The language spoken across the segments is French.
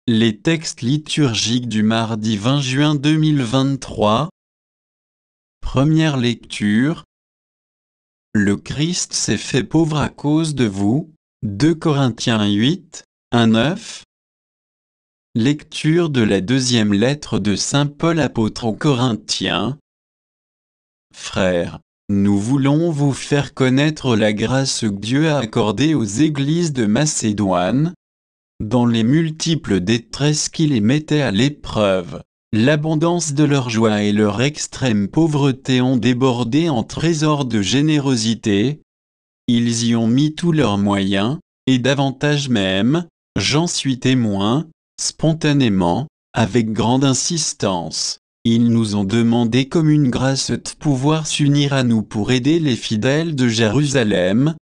Les textes liturgiques du mardi 20 juin 2023. Première lecture. Le Christ s'est fait pauvre à cause de vous. 2 Corinthiens 8, 1-9. Lecture de la deuxième lettre de saint Paul apôtre aux Corinthiens. Frères, nous voulons vous faire connaître la grâce que Dieu a accordée aux églises de Macédoine. Dans les multiples détresses qui les mettaient à l'épreuve, l'abondance de leur joie et leur extrême pauvreté ont débordé en trésors de générosité. Ils y ont mis tous leurs moyens, et davantage même, j'en suis témoin, spontanément, avec grande insistance. Ils nous ont demandé comme une grâce de pouvoir s'unir à nous pour aider les fidèles de Jérusalem.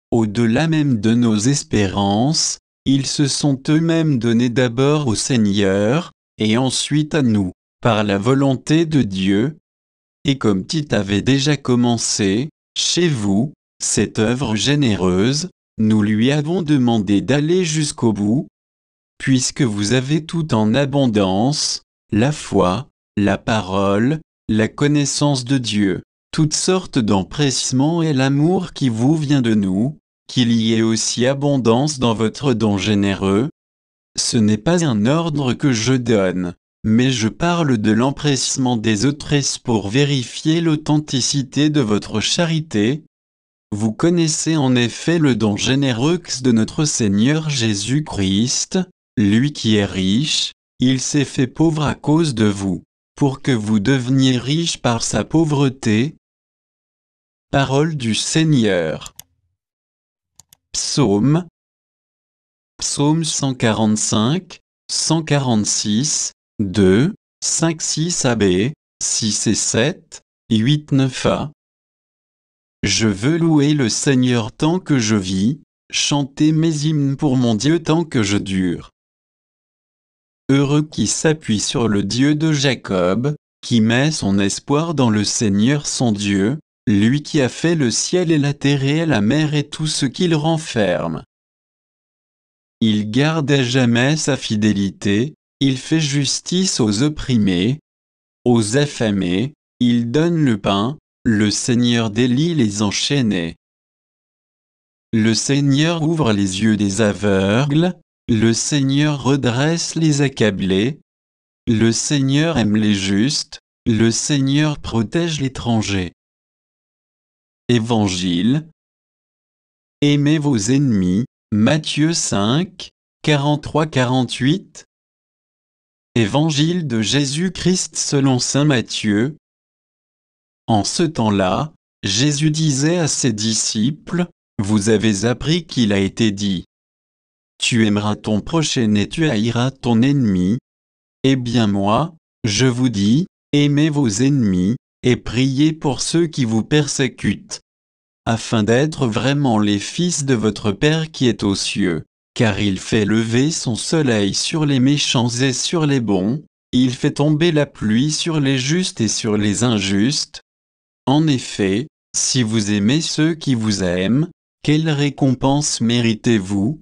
Au-delà même de nos espérances, ils se sont eux-mêmes donnés d'abord au Seigneur, et ensuite à nous, par la volonté de Dieu. Et comme Tite avait déjà commencé, chez vous, cette œuvre généreuse, nous lui avons demandé d'aller jusqu'au bout. Puisque vous avez tout en abondance, la foi, la parole, la connaissance de Dieu, toutes sortes d'empressements et l'amour qui vous vient de nous, qu'il y ait aussi abondance dans votre don généreux. Ce n'est pas un ordre que je donne, mais je parle de l'empressement des autres pour vérifier l'authenticité de votre charité. Vous connaissez en effet le don généreux de notre Seigneur Jésus-Christ, lui qui est riche, il s'est fait pauvre à cause de vous, pour que vous deveniez riches par sa pauvreté. Parole du Seigneur. Psaume 145, 146, 2, 5, 6 AB, 6 et 7, 8, 9a. Je veux louer le Seigneur tant que je vis, chanter mes hymnes pour mon Dieu tant que je dure. Heureux qui s'appuie sur le Dieu de Jacob, qui met son espoir dans le Seigneur son Dieu, lui qui a fait le ciel et la terre et la mer et tout ce qu'il renferme. Il garde à jamais sa fidélité, il fait justice aux opprimés, aux affamés, il donne le pain, le Seigneur délie les enchaînés. Le Seigneur ouvre les yeux des aveugles, le Seigneur redresse les accablés, le Seigneur aime les justes, le Seigneur protège l'étranger. Évangile. Aimez vos ennemis, Matthieu 5, 43-48. Évangile de Jésus-Christ selon saint Matthieu. En ce temps-là, Jésus disait à ses disciples, « Vous avez appris qu'il a été dit, tu aimeras ton prochain et tu haïras ton ennemi. Eh bien moi, je vous dis, aimez vos ennemis, et priez pour ceux qui vous persécutent, afin d'être vraiment les fils de votre Père qui est aux cieux, car il fait lever son soleil sur les méchants et sur les bons, il fait tomber la pluie sur les justes et sur les injustes. En effet, si vous aimez ceux qui vous aiment, quelle récompense méritez-vous?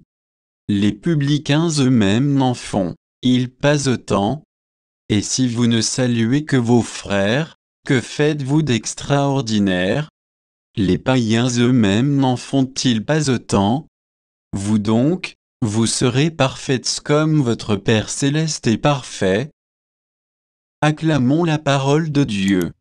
Les publicains eux-mêmes n'en font-ils pas autant? Et si vous ne saluez que vos frères, que faites-vous d'extraordinaire? Les païens eux-mêmes n'en font-ils pas autant? Vous donc, vous serez parfaites comme votre Père céleste est parfait. Acclamons la parole de Dieu.